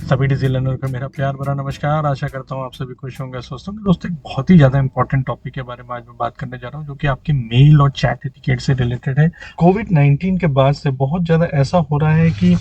सभी डिजी लर्नर को मेरा प्यार भरा नमस्कार। आशा करता हूँ आप सभी खुश होंगे, स्वस्थ होंगे। दोस्तों, एक बहुत ही ज़्यादा इंपॉर्टेंट टॉपिक के बारे में आज मैं बात करने जा रहा हूँ, जो कि आपकी मेल और चैट एटिकेट से रिलेटेड है। कोविड-19 के बाद से बहुत ज़्यादा ऐसा हो रहा है कि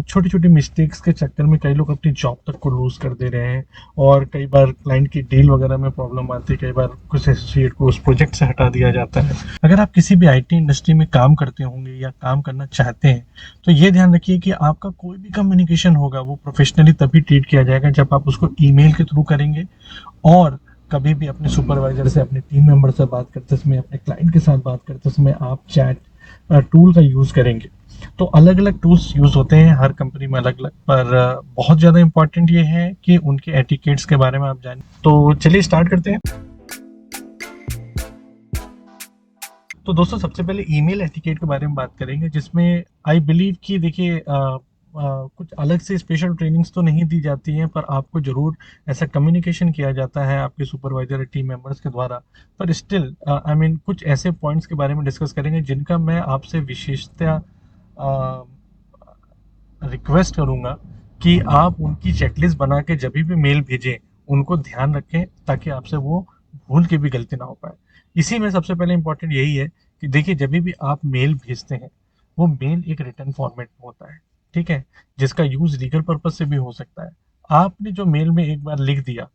छोटी छोटी मिस्टेक्स के चक्कर में कई लोग अपनी जॉब तक को लूज कर दे रहे हैं, और कई बार क्लाइंट की डील वगैरह में प्रॉब्लम आती है। कई बार कुछ एसोसिएट को उस प्रोजेक्ट से हटा दिया जाता है। अगर आप किसी भी आईटी इंडस्ट्री में काम करते होंगे या काम करना चाहते हैं, तो ये ध्यान रखिए कि आपका कोई भी कम्युनिकेशन होगा वो प्रोफेशनली तभी ट्रीट किया जाएगा जब आप उसको ईमेल के थ्रू करेंगे, और कभी भी अपने सुपरवाइजर से, अपने टीम मेंबर से बात करते समय, अपने क्लाइंट के साथ बात करते समय आप चैट टूल का यूज करेंगे। तो अलग अलग टूल्स यूज होते हैं हर कंपनी में अलग अलग, पर बहुत ज्यादा इंपॉर्टेंट ये है कि उनके एटिकेट्स के बारे में आप जानें। तो चलिए स्टार्ट करते हैं। तो दोस्तों, सबसे पहले ईमेल एटिकेट के बारे में बात करेंगे, जिसमें आई बिलीव कि देखिए कुछ अलग से स्पेशल ट्रेनिंग्स तो नहीं दी जाती हैं, पर आपको ज़रूर ऐसा कम्युनिकेशन किया जाता है आपके सुपरवाइजर टीम मेंबर्स के द्वारा। पर स्टिल आई मीन कुछ ऐसे पॉइंट्स के बारे में डिस्कस करेंगे जिनका मैं आपसे विशेषता रिक्वेस्ट करूंगा कि आप उनकी चेकलिस्ट बना के जब भी मेल भेजें उनको ध्यान रखें, ताकि आपसे वो भूल के भी गलती ना हो पाए। इसी में सबसे पहले इंपॉर्टेंट यही है कि देखिए, जब भी आप मेल भेजते हैं वो मेल एक रिटर्न फॉर्मेट में होता है, ठीक है, जिसका यूज लीगल पर्पज से भी हो सकता है। आपने जो मेल में एक बार लिख दिया,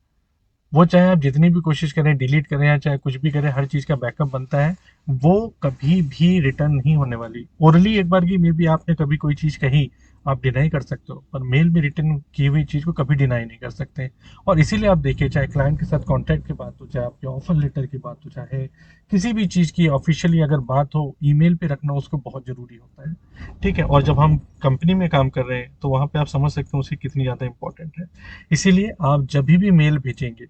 वो चाहे आप जितनी भी कोशिश करें, डिलीट करें या चाहे कुछ भी करें, हर चीज़ का बैकअप बनता है। वो कभी भी रिटर्न नहीं होने वाली। ओरली एक बार की मे बी आपने कभी कोई चीज़ कही, आप डिनाई कर सकते हो, पर मेल में रिटर्न की हुई चीज़ को कभी डिनाई नहीं कर सकते। और इसीलिए आप देखिए, चाहे क्लाइंट के साथ कॉन्ट्रैक्ट की बात हो, चाहे आपके ऑफर लेटर की बात हो, चाहे किसी भी चीज़ की ऑफिशियली अगर बात हो, ईमेल पे रखना उसको बहुत ज़रूरी होता है, ठीक है। और जब हम कंपनी में काम कर रहे हैं तो वहाँ पे आप समझ सकते हैं उसकी कितनी ज़्यादा इंपॉर्टेंट है। इसीलिए आप जब भी मेल भेजेंगे,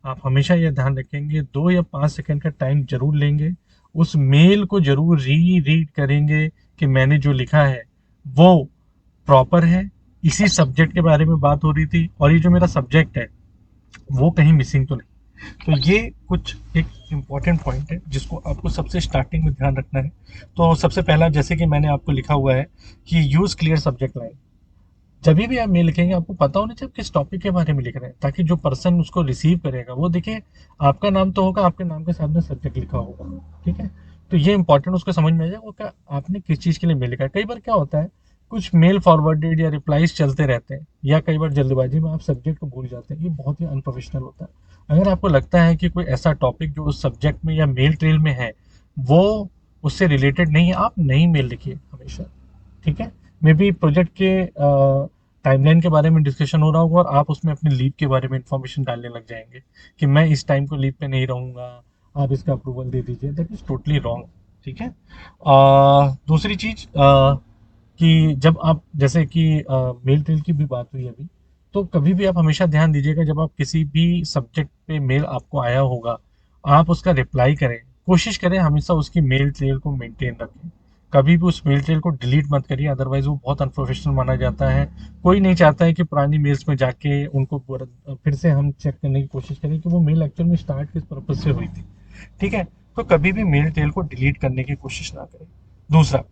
आप हमेशा यह ध्यान रखेंगे, 2 या 5 सेकंड का टाइम ज़रूर लेंगे। उस मेल को ज़रूर रीड करेंगे कि मैंने जो लिखा है वो प्रॉपर है। इसी सब्जेक्ट के बारे में बात हो रही थी, और ये जो मेरा सब्जेक्ट है वो कहीं मिसिंग तो नहीं। तो ये कुछ एक इम्पॉर्टेंट पॉइंट है जिसको आपको सबसे स्टार्टिंग में ध्यान रखना है। तो सबसे पहला, जैसे कि मैंने आपको लिखा हुआ है कि यूज़ क्लियर सब्जेक्ट लाइन। जब भी आप मेल लिखेंगे आपको पता होना चाहिए आप किस टॉपिक के बारे में लिख रहे हैं, ताकि जो पर्सन उसको रिसीव करेगा वो देखिए, आपका नाम तो होगा, आपके नाम के साथ में सब्जेक्ट लिखा होगा, ठीक है। तो ये इंपॉर्टेंट उसको समझ में आ जाए वो क्या आपने किस चीज़ के लिए मेल लिखा है। कई बार क्या होता है, कुछ मेल फॉरवर्डेड या रिप्लाईज चलते रहते हैं, या कई बार जल्दबाजी में आप सब्जेक्ट को भूल जाते हैं। ये बहुत ही अनप्रोफेशनल होता है। अगर आपको लगता है कि कोई ऐसा टॉपिक जो उस सब्जेक्ट में या मेल ट्रेल में है वो उससे रिलेटेड नहीं है, आप नई मेल लिखिए हमेशा, ठीक है। मे बी प्रोजेक्ट के टाइमलाइन के बारे में डिस्कशन हो रहा होगा और आप उसमें अपनी लीव के बारे में इंफॉर्मेशन डालने लग जाएंगे कि मैं इस टाइम को लीव पे नहीं रहूंगा, आप इसका अप्रूवल दे दीजिए। दैट इज टोटली रॉन्ग, ठीक है। दूसरी चीज कि जब आप, जैसे कि मेल ट्रेल की भी बात हुई अभी, तो कभी भी आप हमेशा ध्यान दीजिएगा, जब आप किसी भी सब्जेक्ट पे मेल आपको आया होगा, आप उसका रिप्लाई करें, कोशिश करें हमेशा उसकी मेल ट्रेल को मेंटेन रखें। कभी भी उस मेल ट्रेल को डिलीट मत करिए, अदरवाइज वो बहुत अनप्रोफेशनल माना जाता है। कोई नहीं चाहता है कि पुरानी मेल्स में जाके उनको फिर से हम चेक करने की कोशिश करें कि वो मेल एक्चुअल में स्टार्ट किस पर्पज से हुई थी, ठीक है। तो कभी भी मेल ट्रेल को डिलीट करने की कोशिश ना करें। दूसरा,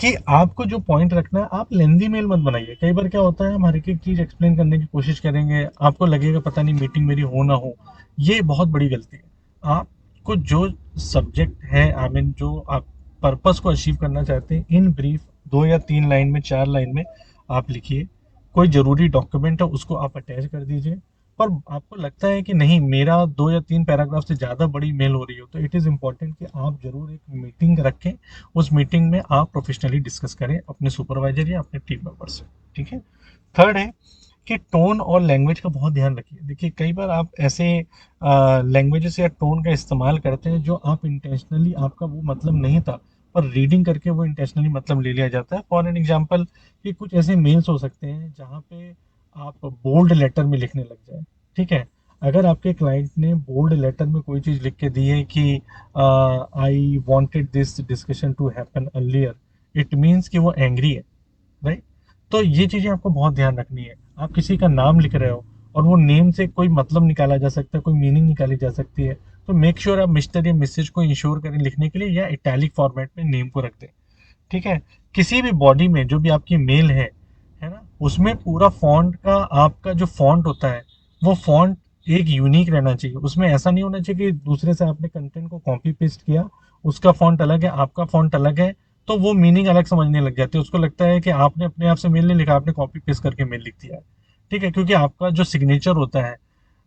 कि आपको जो पॉइंट रखना है, आप लेंदी मेल मत बनाइए। कई बार क्या होता है, हम हर एक चीज एक्सप्लेन करने की कोशिश करेंगे, आपको लगेगा पता नहीं मीटिंग मेरी हो ना हो। ये बहुत बड़ी गलती है। आपको जो सब्जेक्ट है, आई मीन जो आप पर्पस को अचीव करना चाहते हैं, इन ब्रीफ 2 या 3 लाइन में, 4 लाइन में आप लिखिए। कोई जरूरी डॉक्यूमेंट है उसको आप अटैच कर दीजिए। पर आपको लगता है कि नहीं, मेरा 2 या 3 पैराग्राफ से ज़्यादा बड़ी मेल हो रही हो, तो इट इज़ इम्पॉर्टेंट कि आप जरूर एक मीटिंग रखें। उस मीटिंग में आप प्रोफेशनली डिस्कस करें अपने सुपरवाइजर या अपने टीम मेंबर से, ठीक है। थर्ड है कि टोन और लैंग्वेज का बहुत ध्यान रखिए। देखिए, कई बार आप ऐसे लैंग्वेजेस या टोन का इस्तेमाल करते हैं जो आप इंटेंशनली, आपका वो मतलब नहीं था, पर रीडिंग करके वो इंटेंशनली मतलब ले लिया जाता है। फॉर एन एग्जाम्पल, कि कुछ ऐसे मेल्स हो सकते हैं जहाँ पे आप बोल्ड लेटर में लिखने लग जाए, ठीक है। अगर आपके क्लाइंट ने बोल्ड लेटर में कोई चीज़ लिख के दी है कि I wanted this discussion to happen earlier, it means कि वो एंग्री है, राइट। तो ये चीज़ें आपको बहुत ध्यान रखनी है। आप किसी का नाम लिख रहे हो और वो नेम से कोई मतलब निकाला जा सकता है, कोई मीनिंग निकाली जा सकती है, तो मेक श्योर आप मिस्टर या मिसेज को इंश्योर करें लिखने के लिए, या इटैलिक फॉर्मेट में नेम को रख दें, ठीक है। किसी भी बॉडी में जो भी आपकी मेल है ना, उसमें पूरा फॉन्ट का आपका जो फॉन्ट होता है वो फॉन्ट एक यूनिक रहना चाहिए। उसमें ऐसा नहीं होना चाहिए कि दूसरे से आपने कंटेंट को कॉपी पेस्ट किया, उसका फॉन्ट अलग है, आपका फॉन्ट अलग है, तो वो मीनिंग अलग समझने लग जाती है। उसको लगता है कि आपने अपने आप से मेल नहीं लिखा, आपने कॉपी पेस्ट करके मेल लिख दिया है। ठीक है, क्योंकि आपका जो सिग्नेचर होता है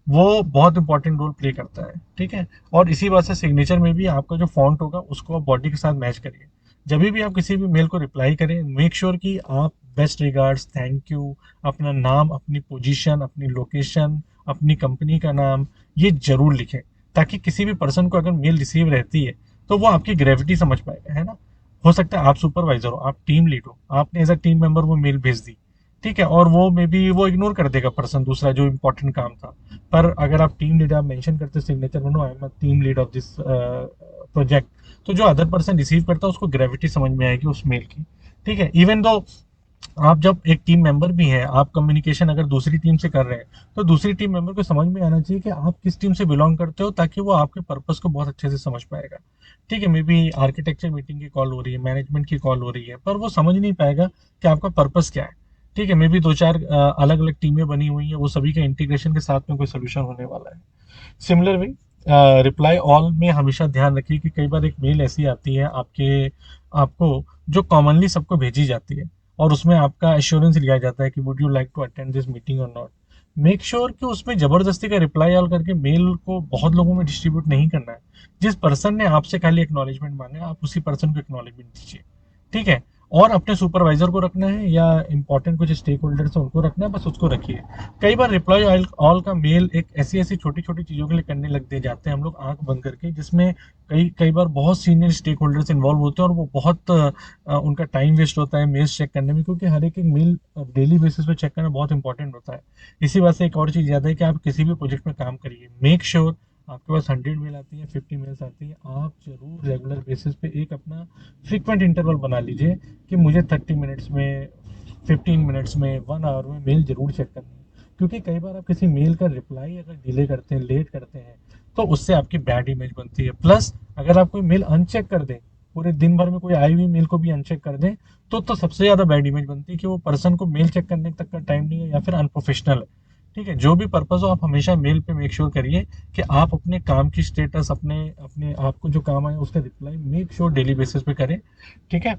वो बहुत इंपॉर्टेंट रोल प्ले करता है। ठीक है, और इसी बात से सिग्नेचर में भी आपका जो फॉन्ट होगा उसको आप बॉडी के साथ मैच करिए। जब भी आप किसी भी मेल को रिप्लाई करें, मेक श्योर कि आप बेस्ट रिगार्ड्स, थैंक यू, अपना नाम, अपनी पोजीशन, अपनी लोकेशन, अपनी कंपनी का नाम, ये जरूर लिखें, ताकि किसी भी पर्सन को अगर मेल रिसीव रहती है तो वो आपकी ग्रेविटी समझ पाएगा, है ना। हो सकता है आप सुपरवाइजर हो, आप टीम लीड हो, आपने एज अ टीम मेंबर वो मेल भेज दी, ठीक है, और वो मे बी वो इग्नोर कर देगा पर्सन दूसरा जो इंपॉर्टेंट काम था। पर अगर आप टीम लीड, आप मेंशन करते सिग्नेचर में, no I am team lead of this project, तो जो अदर पर्सन रिसीव करता है उसको ग्रेविटी समझ में आएगी उस मेल की। ठीक है, इवन दो आप जब एक टीम मेंबर भी हैं, आप कम्युनिकेशन अगर दूसरी टीम से कर रहे हैं, तो दूसरी टीम मेंबर को समझ में आना चाहिए कि आप किस टीम से बिलोंग करते हो, ताकि वो आपके पर्पस को बहुत अच्छे से समझ पाएगा। ठीक है, मे बी आर्किटेक्चर मीटिंग की कॉल हो रही है, मैनेजमेंट की कॉल हो रही है, पर वो समझ नहीं पाएगा कि आपका पर्पस क्या है। ठीक है, मे बी दो चार अलग अलग टीमें बनी हुई हैं, वो सभी का इंटीग्रेशन के साथ में कोई सोल्यूशन होने वाला है। सिमिलर वे, रिप्लाई ऑल में हमेशा ध्यान रखिए कि कई बार एक मेल ऐसी आती है आपको जो कॉमनली सबको भेजी जाती है, और उसमें आपका एश्योरेंस लिया जाता है कि would you like to attend this meeting और नॉट। मेक श्योर कि उसमें जबरदस्ती का रिप्लाई ऑल करके मेल को बहुत लोगों में डिस्ट्रीब्यूट नहीं करना है। जिस पर्सन ने आपसे खाली एक्नॉलेजमेंट मांगा है, आप उसी पर्सन को एक्नॉलेजमेंट दीजिए। ठीक है, और अपने सुपरवाइजर को रखना है या इंपॉर्टेंट कुछ स्टेक होल्डर्स है उनको रखना है, बस उसको रखिए। कई बार रिप्लाई ऑल का मेल एक ऐसी ऐसी छोटी छोटी चीज़ों के लिए करने लग दे जाते हैं हम लोग आंख बंद करके, जिसमें कई कई बार बहुत सीनियर स्टेक होल्डर्स इन्वॉल्व होते हैं, और वो बहुत उनका टाइम वेस्ट होता है मेल्स चेक करने में, क्योंकि हर एक मेल डेली बेसिस पे चेक करना बहुत इंपॉर्टेंट होता है। इसी बात से एक और चीज़ याद है कि आप किसी भी प्रोजेक्ट में काम करिए, मेक श्योर आपके पास 100 मेल आती है, 50 मेल्स आती है, आप जरूर रेगुलर बेसिस पे एक अपना फ्रीक्वेंट इंटरवल बना लीजिए कि मुझे 30 मिनट्स में, 15 मिनट्स में, 1 आवर में मेल जरूर चेक करनी है। क्योंकि कई बार आप किसी मेल का रिप्लाई अगर डिले करते हैं, लेट करते हैं, तो उससे आपकी बैड इमेज बनती है। प्लस अगर आप कोई मेल अनचेक कर दें, पूरे दिन भर में कोई आई हुई मेल को भी अनचेक कर दें, तो सबसे ज़्यादा बैड इमेज बनती है कि वो पर्सन को मेल चेक करने तक का टाइम नहीं है या फिर अनप्रोफेशनल है। ठीक है, जो भी पर्पस हो, आप हमेशा मेल पे मेक श्योर करिए कि आप अपने काम की स्टेटस, अपने अपने आपको जो काम आए उसका reply make sure daily basis पे करें। ठीक है,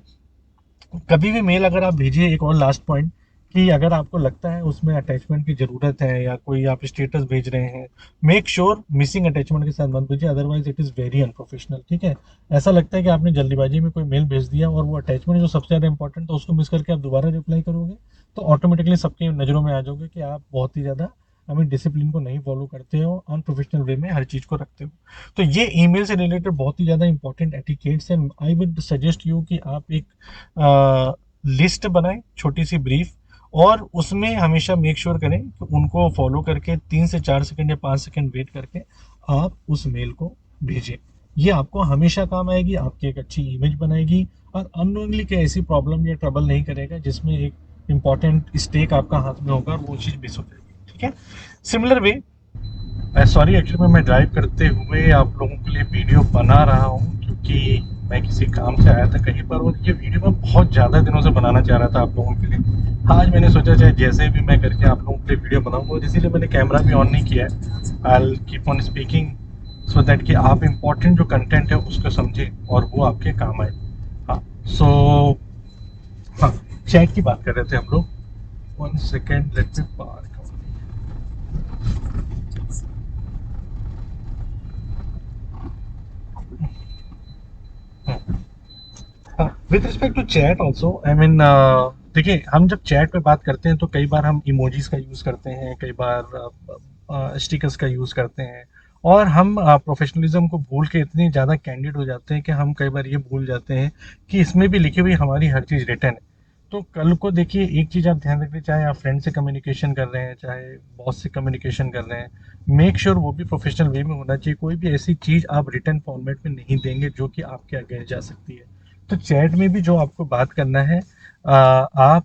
कभी भी मेल अगर आप भेजिए, एक और लास्ट पॉइंट, कि अगर आपको लगता है उसमें अटैचमेंट की ज़रूरत है या कोई आप स्टेटस भेज रहे हैं, मेक श्योर मिसिंग अटैचमेंट के साथ मत भेजिए, otherwise it is very unprofessional. ठीक है, ऐसा लगता है कि आपने जल्दीबाजी में कोई मेल भेज दिया और वो अटैचमेंट जो सबसे ज़्यादा इंपॉर्टेंट था उसको मिस करके आप दोबारा रिप्लाई करोगे, तो ऑटोमेटिकली सबकी नज़रों में आ जाओगे कि आप बहुत ही ज़्यादा डिसिप्लिन को नहीं फॉलो करते हो, अनप्रोफेशनल वे में हर चीज़ को रखते हो। तो ये ईमेल से रिलेटेड बहुत ही ज़्यादा इंपॉर्टेंट एटिकेट्स हैं। आई वुड सजेस्ट यू कि आप एक लिस्ट बनाएं, छोटी सी ब्रीफ, और उसमें हमेशा मेक श्योर करें कि उनको फॉलो करके 3 से 4 सेकंड या 5 सेकंड वेट करके आप उस मेल को भेजें। ये आपको हमेशा काम आएगी, आपकी एक अच्छी इमेज बनाएगी, और अननोइंगली क्या ऐसी प्रॉब्लम या ट्रबल नहीं करेगा जिसमें एक इंपॉर्टेंट स्टेक आपका हाथ में होगा और वो चीज़ मिस हो जाएगी। ठीक है, सिमिलर वे, सॉरी एक्चुअली मैं ड्राइव करते हुए आप लोगों के लिए वीडियो बना रहा हूँ, क्योंकि मैं किसी काम से आया था कहीं पर, और ये वीडियो मैं बहुत ज़्यादा दिनों से बनाना चाह रहा था आप लोगों के लिए। आज मैंने सोचा चाहे जैसे भी मैं करके आप लोगों के लिए वीडियो बनाऊंगा, और इसीलिए मैंने कैमरा भी ऑन नहीं किया है। I will keep on speaking so that कि आप इम्पोर्टेंट जो कंटेंट है उसको समझें और वो आपके काम आए। हाँ, सो हाँ, चैट की बात कर रहे थे हम लोग। 1 second, let me park. With respect to chat also, I mean, देखिए हम जब चैट पे बात करते हैं तो कई बार हम इमोजीज का यूज़ करते हैं, कई बार स्टिकर्स का यूज़ करते हैं, और हम प्रोफेशनलिज्म को भूल के इतने ज़्यादा कैंडिड हो जाते हैं कि हम कई बार ये भूल जाते हैं कि इसमें भी लिखी हुई हमारी हर चीज़ रिटर्न है। तो कल को देखिए, एक चीज़ आप ध्यान रखिए, चाहे आप फ्रेंड से कम्युनिकेशन कर रहे हैं, चाहे बॉस से कम्युनिकेशन कर रहे हैं, मेक श्योर वो भी प्रोफेशनल वे में होना चाहिए। कोई भी ऐसी चीज़ आप रिटर्न फॉर्मेट में नहीं देंगे जो कि आपके अगेंस्ट जा सकती है। तो चैट में भी जो आपको बात करना है, आप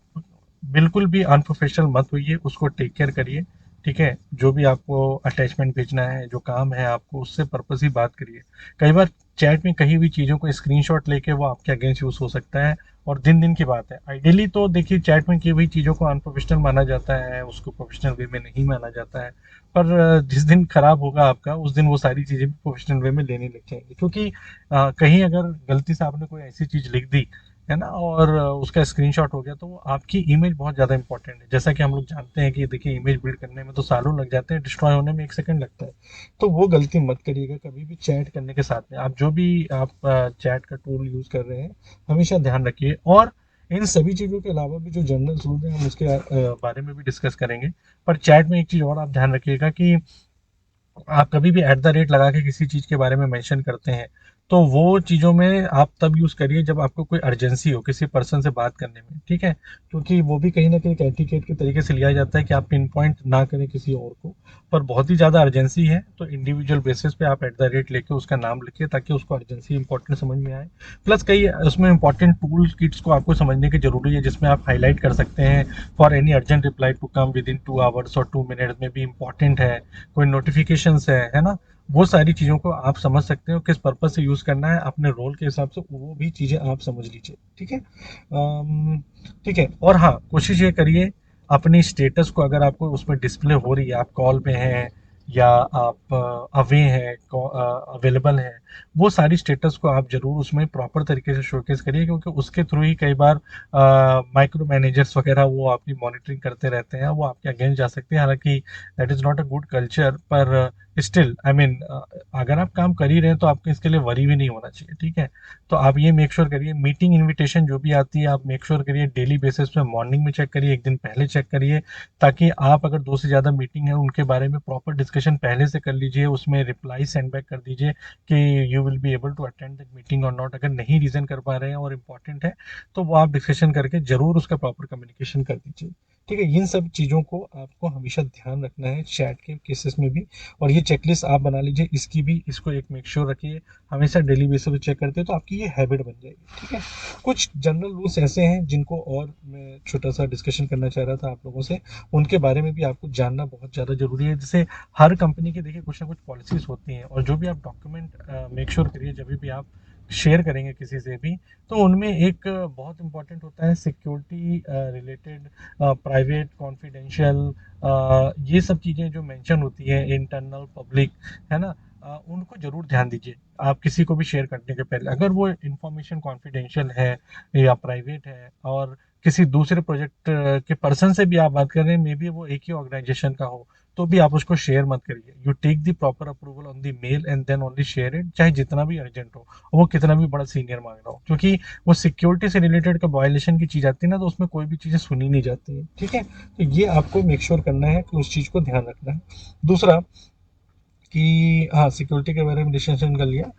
बिल्कुल भी अनप्रोफेशनल मत होइए, उसको टेक केयर करिए। ठीक है, जो भी आपको अटैचमेंट भेजना है, जो काम है आपको, उससे पर्पस ही बात करिए। कई बार चैट में कही हुई चीज़ों को स्क्रीनशॉट लेके वो आपके अगेंस्ट यूज़ हो सकता है, और दिन दिन की बात है। आइडियली तो देखिए चैट में की हुई चीज़ों को अनप्रोफेशनल माना जाता है, उसको प्रोफेशनल वे में नहीं माना जाता है। पर जिस दिन खराब होगा आपका, उस दिन वो सारी चीज़ें भी प्रोफेशनल वे में लेने लग जाएंगी, क्योंकि कहीं अगर गलती से आपने कोई ऐसी चीज़ लिख दी है ना, और उसका स्क्रीनशॉट हो गया, तो वो आपकी इमेज बहुत ज़्यादा इंपॉर्टेंट है। जैसा कि हम लोग जानते हैं कि देखिए इमेज बिल्ड करने में तो सालों लग जाते हैं, डिस्ट्रॉय होने में 1 सेकंड लगता है। तो वो गलती मत करिएगा कभी भी चैट करने के साथ में। आप जो भी आप चैट का टूल यूज़ कर रहे हैं, हमेशा ध्यान रखिए। और इन सभी चीज़ों के अलावा भी जो जनरल रूल हैं, हम उसके बारे में भी डिस्कस करेंगे। पर चैट में एक चीज़ और आप ध्यान रखिएगा कि आप कभी भी @ लगा के किसी चीज़ के बारे में मेंशन करते हैं, तो वो चीज़ों में आप तब यूज़ करिए जब आपको कोई अर्जेंसी हो किसी पर्सन से बात करने में, ठीक है? क्योंकि वो भी कहीं न कहीं एक एटिकेट के तरीके से लिया जाता है कि आप पिन पॉइंट ना करें किसी और को। पर बहुत ही ज़्यादा अर्जेंसी है, तो इंडिविजुअल बेसिस पे आप @ लेके उसका नाम लिखिए, ताकि उसको अर्जेंसी इम्पोर्टेंट समझ में आए। प्लस कई उसमें इम्पोर्टेंट टूल किट्स को आपको समझने की ज़रूरी है, जिसमें आप हाइलाइट कर सकते हैं, for any urgent reply to come within 2 hours और 2 मिनट्स में भी इम्पोर्टेंट है। कोई नोटिफिकेशंस है ना? वो सारी चीज़ों को आप समझ सकते हो, किस पर्पज़ से यूज़ करना है, अपने रोल के हिसाब से वो भी चीज़ें आप समझ लीजिए, ठीक है? ठीक है। और हाँ, कोशिश ये करिए अपनी स्टेटस को, अगर आपको उसमें डिस्प्ले हो रही है, आप कॉल पे हैं या आप अवे हैं, अवेलेबल हैं, वो सारी स्टेटस को आप ज़रूर उसमें प्रॉपर तरीके से शोकेस करिए, क्योंकि उसके थ्रू ही कई बार माइक्रो मैनेजर्स वगैरह वो आपकी मॉनिटरिंग करते रहते हैं, वो आपके अगेंस्ट जा सकते हैं। हालाँकि that is not a good culture, पर स्टिल आई मीन अगर आप काम कर ही रहे हैं तो आपको इसके लिए वरी भी नहीं होना चाहिए, ठीक है? तो आप ये मेक श्योर करिए, मीटिंग इनविटेशन जो भी आती है आप मेक श्योर करिए डेली बेसिस पे मॉर्निंग में चेक करिए, एक दिन पहले चेक करिए, ताकि आप अगर 2 से ज़्यादा मीटिंग है उनके बारे में प्रॉपर डिस्कशन पहले से कर लीजिए, उसमें रिप्लाई सेंड बैक कर दीजिए कि you will be able to attend that meeting और नॉट। अगर नहीं रीज़न कर पा रहे हैं और इम्पोर्टेंट है, तो वो आप डिस्कशन करके ज़रूर उसका प्रॉपर कम्युनिकेशन कर दीजिए, ठीक है? इन सब चीज़ों को आपको हमेशा ध्यान रखना है चैट के केसेस में भी। और ये चेकलिस्ट आप बना लीजिए, इसकी भी इसको एक मेक श्योर रखिए, हमेशा डेली बेसिस पे चेक करते हैं, तो आपकी ये हैबिट बन जाएगी, ठीक है? कुछ जनरल रूल्स ऐसे हैं जिनको और मैं छोटा सा डिस्कशन करना चाह रहा था आप लोगों से, उनके बारे में भी आपको जानना बहुत ज़्यादा ज़रूरी है। जैसे हर कंपनी की देखिए कुछ ना कुछ पॉलिसीज़ होती हैं, और जो भी आप डॉक्यूमेंट मेक श्योर करिए जब भी आप शेयर करेंगे किसी से भी, तो उनमें एक बहुत इंपॉर्टेंट होता है सिक्योरिटी रिलेटेड, प्राइवेट, कॉन्फिडेंशियल, ये सब चीज़ें जो मेंशन होती हैं, इंटरनल, पब्लिक, है ना? उनको ज़रूर ध्यान दीजिए आप किसी को भी शेयर करने के पहले। अगर वो इंफॉर्मेशन कॉन्फिडेंशियल है या प्राइवेट है, और किसी दूसरे प्रोजेक्ट के पर्सन से भी आप बात कर रहे हैं, मे बी वो एक ही ऑर्गेनाइजेशन का हो, तो भी आप उसको शेयर मत करिए। You take the proper approval on the mail and then only share it, चाहे जितना भी अर्जेंट हो, वो कितना भी बड़ा सीनियर मांग रहा हो, क्योंकि वो सिक्योरिटी से रिलेटेड का वायलेशन की चीज़ आती है ना, तो उसमें कोई भी चीज़ें सुनी नहीं जाती हैं, ठीक है? तो ये आपको मेक श्योर करना है कि उस चीज़ को ध्यान रखना है। दूसरा कि हाँ, सिक्योरिटी के बारे में डिस्कशन कर लिया।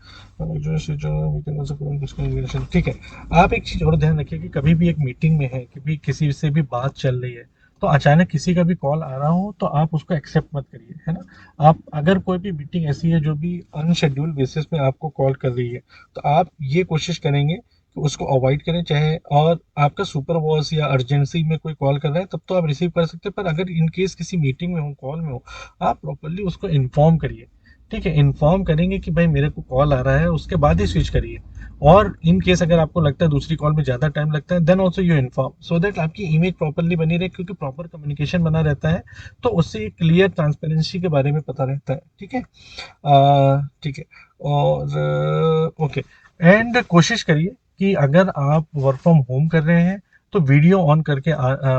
ठीक है। आप एक चीज़ और ध्यान रखिए कि कभी भी एक मीटिंग में है, कभी किसी से भी बात चल रही है, तो अचानक किसी का भी कॉल आ रहा हो तो आप उसको एक्सेप्ट मत करिए, है ना? आप अगर कोई भी मीटिंग ऐसी है जो भी अनशेड्यूल्ड बेसिस पे आपको कॉल कर रही है, तो आप ये कोशिश करेंगे कि उसको अवॉइड करें, चाहे और आपका सुपर बॉस या अर्जेंसी में कोई कॉल कर रहा है तब तो आप रिसीव कर सकते हैं, पर अगर इन केस किसी मीटिंग में हो, कॉल में हो, आप प्रॉपर्ली उसको इन्फॉर्म करिए, ठीक है? इन्फॉर्म करेंगे कि भाई मेरे को कॉल आ रहा है, उसके बाद ही स्विच करिए। और इन केस अगर आपको लगता है दूसरी कॉल में ज़्यादा टाइम लगता है, then also you inform, so that आपकी इमेज प्रॉपर्ली बनी रहे, क्योंकि प्रॉपर कम्युनिकेशन बना रहता है, तो उससे क्लियर ट्रांसपेरेंसी के बारे में पता रहता है, ठीक है? ठीक है। और ओके, एंड कोशिश करिए कि अगर आप वर्क फ्रॉम होम कर रहे हैं, तो वीडियो ऑन करके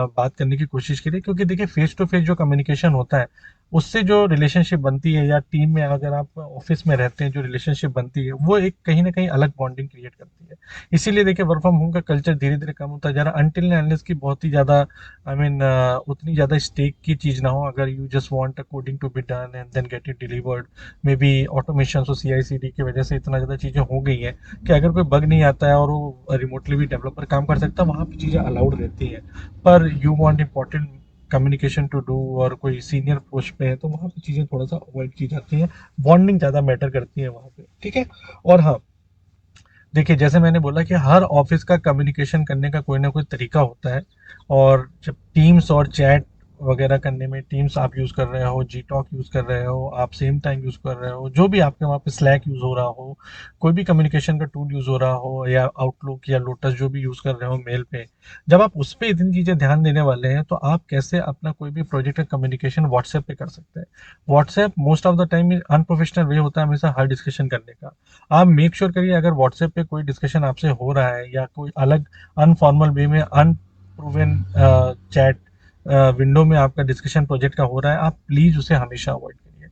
बात करने की कोशिश करिए, क्योंकि देखिए फेस टू फेस जो कम्युनिकेशन होता है, उससे जो रिलेशनशिप बनती है, या टीम में अगर आप ऑफिस में रहते हैं जो रिलेशनशिप बनती है, वो एक कहीं ना कहीं अलग बॉन्डिंग क्रिएट करती है। इसीलिए देखिए वर्क फ्रॉम होम का कल्चर धीरे धीरे कम होता जा रहा है, अनटिल अनलेस की बहुत ही ज़्यादा आई मीन उतनी ज़्यादा स्टेक की चीज़ ना हो। अगर you just want a coding to be done and then get it delivered, maybe automation और CI/CD की वजह से इतना ज़्यादा चीज़ें हो गई हैं कि अगर कोई बग नहीं आता है और वो रिमोटली भी डेवलपर काम कर सकता है, वहाँ पे चीज़ें अलाउड रहती हैं। पर you want important communication to do, और कोई सीनियर पोस्ट पे है, तो वहाँ पे चीज़ें थोड़ा सा अवॉइड की जाती हैं, बॉन्डिंग ज़्यादा मैटर करती है वहाँ पे, ठीक है? और हाँ, देखिए जैसे मैंने बोला कि हर ऑफिस का कम्युनिकेशन करने का कोई ना कोई तरीका होता है, और जब टीम्स और चैट वगैरह करने में, टीम्स आप यूज़ कर रहे हो, जी टॉक यूज़ कर रहे हो, आप सेम टाइम यूज़ कर रहे हो, जो भी आपके वहाँ पे स्लैक यूज़ हो रहा हो, कोई भी कम्युनिकेशन का टूल यूज़ हो रहा हो, या आउटलुक या लोटस जो भी यूज़ कर रहे हो मेल पे, जब आप उस पर इतनी चीज़ें ध्यान देने वाले हैं, तो आप कैसे अपना कोई भी प्रोजेक्ट का कम्युनिकेशन व्हाट्सएप पे कर सकते हैं। WhatsApp most of the time unprofessional way होता है हमेशा हर डिस्कशन करने का। आप मेक श्योर करिए, अगर व्हाट्सएप पे कोई डिस्कशन आपसे हो रहा है या कोई अलग अनफॉर्मल वे में अनप्रूवन चैट विंडो में आपका डिस्कशन प्रोजेक्ट का हो रहा है, आप प्लीज़ उसे हमेशा अवॉइड करिए।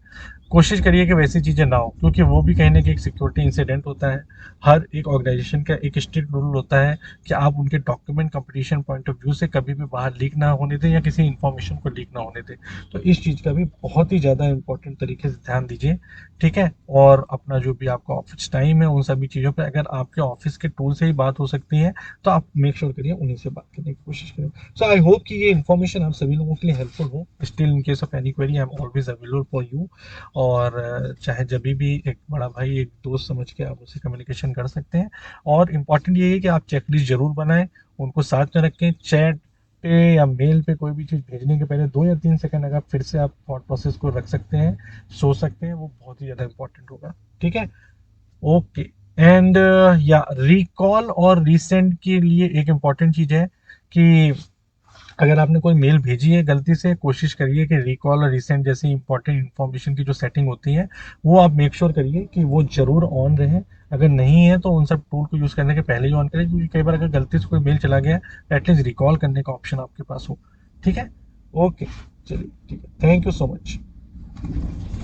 कोशिश करिए कि वैसी चीज़ें ना हो, क्योंकि वो भी कहीं ना कहीं एक सिक्योरिटी इंसिडेंट होता है। हर एक ऑर्गेनाइजेशन का एक स्ट्रिक्ट रूल होता है कि आप उनके document competition point of view से कभी भी बाहर लीक ना होने दें, या किसी इन्फॉर्मेशन को लीक ना होने दें। तो इस चीज़ का भी बहुत ही ज़्यादा इंपॉर्टेंट तरीके से ध्यान दीजिए, ठीक है। और अपना जो भी आपका ऑफिस टाइम है, उन सभी चीज़ों पे अगर आपके ऑफिस के टूल से ही बात हो सकती है, तो आप मेक श्योर करिए उन्हीं से बात करने की कोशिश करें। सो आई होप कि ये इन्फॉर्मेशन आप सभी लोगों के लिए हेल्पफुल हो। Still in case of any query, I am always available for you. और चाहे जब भी एक बड़ा भाई, एक दोस्त समझ के आप उससे कम्युनिकेशन कर सकते हैं। और इम्पॉर्टेंट ये है कि आप चेकलिस्ट जरूर बनाएं, उनको साथ में रखें। चैट पे या मेल पे कोई भी चीज़ भेजने के पहले 2 या 3 सेकंड अगर फिर से आप थॉट प्रोसेस को रख सकते हैं, सोच सकते हैं, वो बहुत ही ज़्यादा इंपॉर्टेंट होगा, ठीक है। ओके। एंड या रिकॉल और रीसेंड के लिए एक इम्पॉर्टेंट चीज़ है कि अगर आपने कोई मेल भेजी है गलती से, कोशिश करिए कि रिकॉल और रिसेंट जैसी इंपॉर्टेंट इन्फॉर्मेशन की जो सेटिंग होती है, वो आप मेक श्योर करिए कि वो जरूर ऑन रहे। अगर नहीं है तो उन सब टूल को यूज़ करने के पहले ही ऑन करें, क्योंकि कई बार अगर गलती से कोई मेल चला गया, एटलीस्ट रिकॉल करने का ऑप्शन आपके पास हो, ठीक है। ओके, चलिए, ठीक है, थैंक यू सो मच।